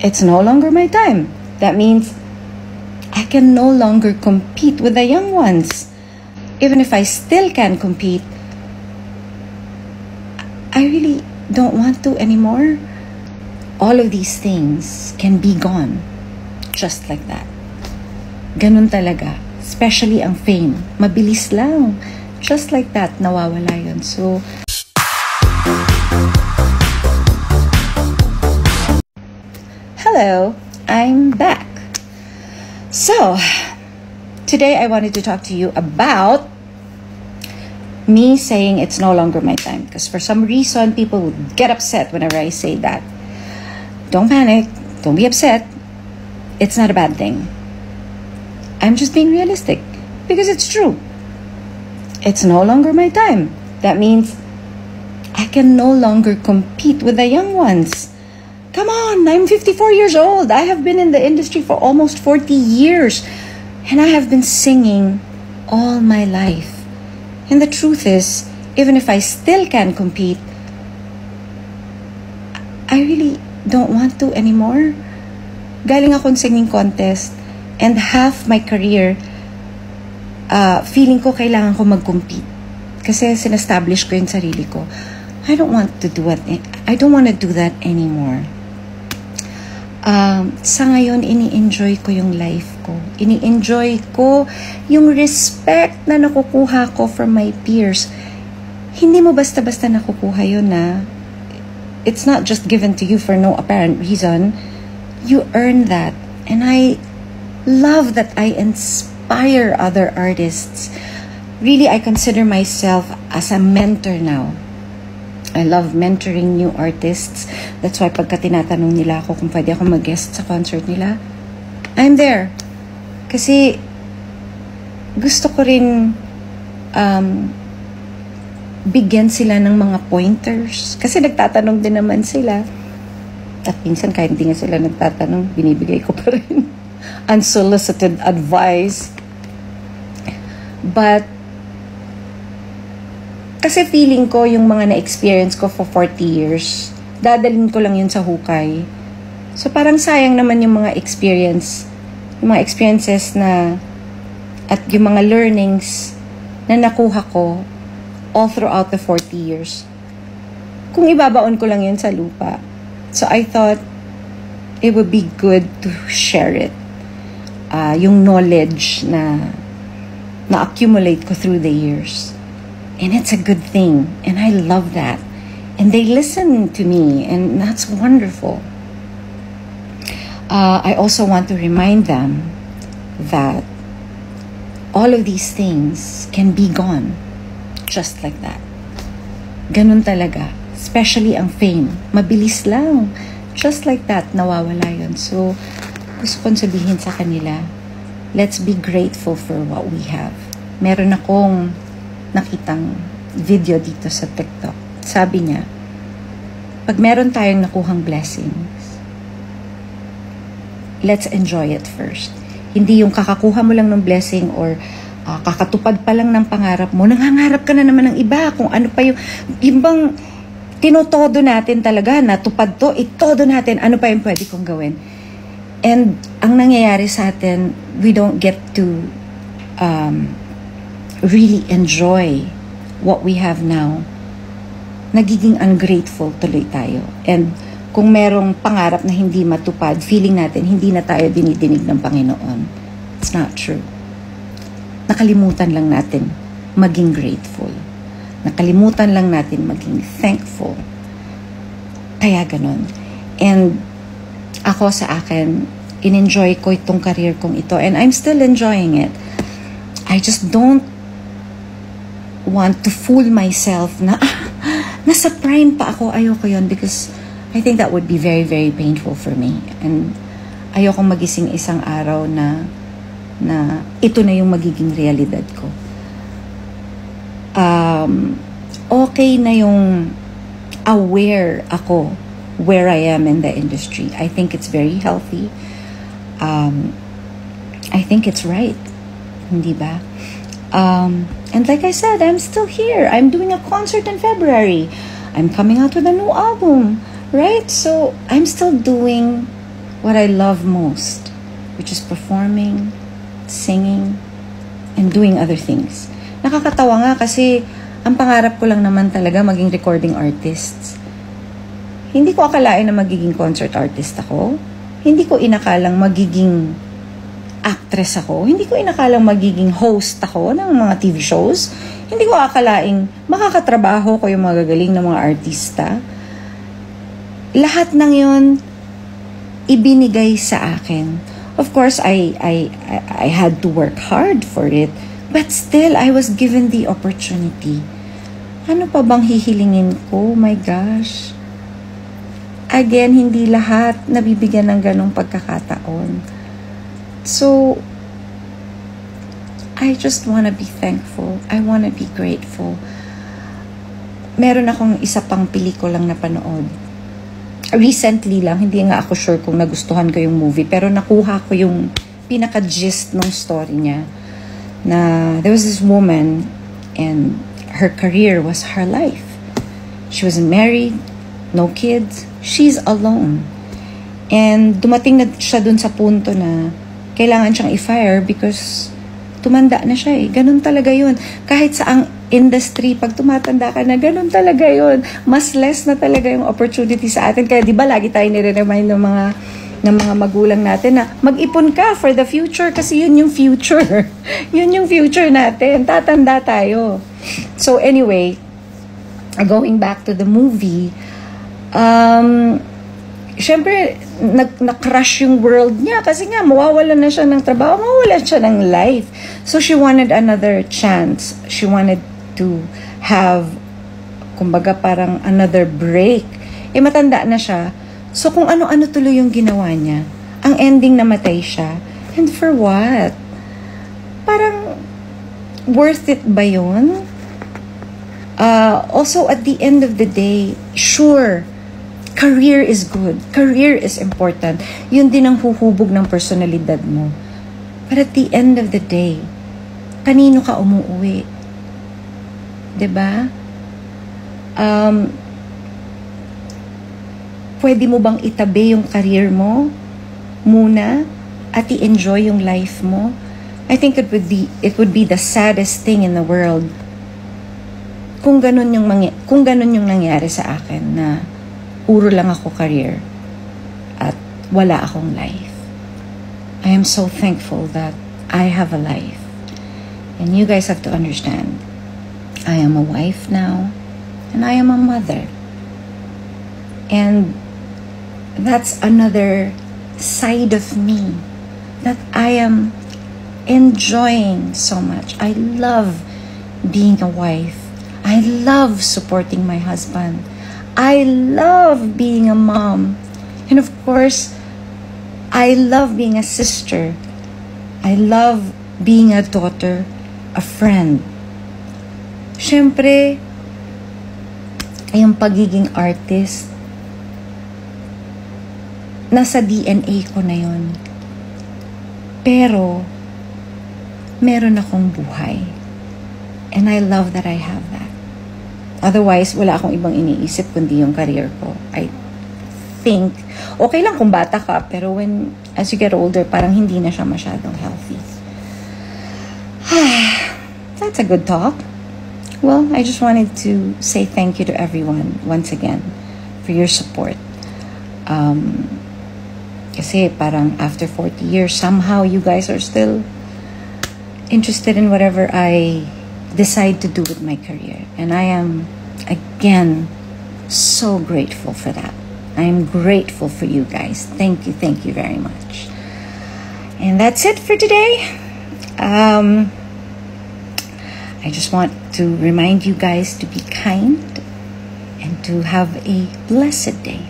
it's no longer my time. That means I can no longer compete with the young ones. Even if I still can compete, I really don't want to anymore. All of these things can be gone just like that. Ganun talaga. Especially ang fame. Mabilis lang. Just like that, nawawala yun. So, hello, I'm back. So, today I wanted to talk to you about me saying it's no longer my time. Because for some reason, people would get upset whenever I say that. Don't panic. Don't be upset. It's not a bad thing. I'm just being realistic. Because it's true. It's no longer my time. That means I can no longer compete with the young ones. Come on, I'm 54 years old. I have been in the industry for almost 40 years. And I have been singing all my life. And the truth is, even if I still can compete, I really don't want to anymore. Galing akong singing contest, and half my career, feeling ko kailangan ko mag-compete. Kasi sinestablish ko yung sarili ko. I don't want to do it. I don't want to do that anymore. Sa ngayon, ini-enjoy ko yung life ko. Ini-enjoy ko yung respect na nakukuha ko from my peers. Hindi mo basta-basta nakukuha yun na it's not just given to you for no apparent reason. You earn that. And I love that I inspire other artists. Really, I consider myself as a mentor now. I love mentoring new artists. That's why pagka tinatanong nila ako kung pwede ako mag-guest sa concert nila, I'm there. Kasi gusto ko rin bigyan sila ng mga pointers. Kasi nagtatanong din naman sila. At minsan kahit hindi nga sila nagtatanong, binibigay ko pa rin unsolicited advice. But kasi feeling ko yung mga na-experience ko for 40 years, dadalhin ko lang yun sa hukay. So parang sayang naman yung mga experiences na at yung mga learnings na nakuha ko all throughout the 40 years. Kung ibabaon ko lang yun sa lupa. So I thought it would be good to share it. Yung knowledge na accumulate ko through the years. And it's a good thing. And I love that. And they listen to me. And that's wonderful. I also want to remind them that all of these things can be gone. Just like that. Ganun talaga. Especially ang fame. Mabilis lang. Just like that, nawawala yun. So, gusto kong sabihin sa kanila, let's be grateful for what we have. Meron akong nakitang video dito sa TikTok. Sabi niya, pag meron tayong nakuhang blessings, let's enjoy it first. Hindi yung kakakuha mo lang ng blessing or kakatupad pa lang ng pangarap mo, nangangarap ka na naman ng iba, kung ano pa yung bang tinotodo natin talaga, natupad to, itodo natin, ano pa yung pwede kong gawin. And ang nangyayari sa atin, we don't get to really enjoy what we have now. Nagiging ungrateful tuloy tayo. And kung merong pangarap na hindi matupad, feeling natin hindi na tayo dinidinig ng Panginoon. It's not true. Nakalimutan lang natin maging grateful. Nakalimutan lang natin maging thankful. Kaya ganun. And ako sa akin, in-enjoy ko itong career kong ito. And I'm still enjoying it. I just don't want to fool myself na nasa prime pa ako. Ayoko yun because I think that would be very, very painful for me. And ayoko magising isang araw na ito na yung magiging realidad ko. Okay na yung aware ako where I am in the industry. I think it's very healthy. I think it's right. Hindi ba? And like I said, I'm still here. I'm doing a concert in February. I'm coming out with a new album, right? So I'm still doing what I love most, which is performing, singing, and doing other things. Nakakatawa nga kasi ang pangarap ko lang naman talaga maging recording artist. Hindi ko akalain na magiging concert artist ako. Hindi ko inakalang magiging actress ako. Hindi ko inakalang magiging host ako ng mga TV shows. Hindi ko akalaing makakatrabaho ko yung mga gagaling ng mga artista. Lahat ng yun ibinigay sa akin. Of course, I had to work hard for it, but still I was given the opportunity. Ano pa bang hihilingin ko? My gosh. Again, hindi lahat nabibigyan ng ganong pagkakataon. So, I just want to be thankful. I want to be grateful. Meron akong isa pang pelikulang napanood. Recently lang, hindi nga ako sure kung nagustuhan ko yung movie, pero nakuha ko yung pinaka-gist ng story niya. Na there was this woman and her career was her life. She wasn't married, no kids, she's alone. And dumating na siya dun sa punto na kailangan siyang i-fire because tumanda na siya eh. Ganun talaga yun. Kahit sa ang industry, pag tumatanda ka na, ganun talaga yun. Mas less na talaga yung opportunity sa atin. Kaya di ba lagi tayo nire-remind ng mga magulang natin na mag-ipon ka for the future kasi yun yung future. Yun yung future natin. Tatanda tayo. So anyway, going back to the movie, syempre, na-crush yung world niya kasi nga, mawawalan na siya ng trabaho, mawawalan siya ng life. So, she wanted another chance. She wanted to have, kumbaga, parang another break. Eh, matanda na siya. So, kung ano-ano tuloy yung ginawa niya, ang ending, namatay siya. And for what? Parang, worth it ba yun? Also, at the end of the day, sure, career is good. Career is important. Yun din ang huhubog ng personalidad mo. But at the end of the day, kanino ka umuuwi? 'Di ba? Pwede mo bang itabi yung career mo muna at i-enjoy yung life mo? I think it would be the saddest thing in the world kung ganun yung nangyari sa akin na puro lang ako career at wala akong life. I am so thankful that I have a life. And you guys have to understand, I am a wife now, and I am a mother. And that's another side of me that I am enjoying so much. I love being a wife. I love supporting my husband. I love being a mom. And of course, I love being a sister. I love being a daughter, a friend. Siyempre, yung pagiging artist, nasa DNA ko na yun. Pero, meron akong buhay. And I love that I have that. Otherwise, wala akong ibang iniisip kundi yung career ko. I think, okay lang kung bata ka, pero as you get older, parang hindi na siya masyadong healthy. That's a good talk. Well, I just wanted to say thank you to everyone once again for your support. Kasi parang after 40 years, somehow you guys are still interested in whatever I decide to do with my career. And I am, again, so grateful for that. I am grateful for you guys. Thank you very much. And that's it for today. I just want to remind you guys to be kind and to have a blessed day.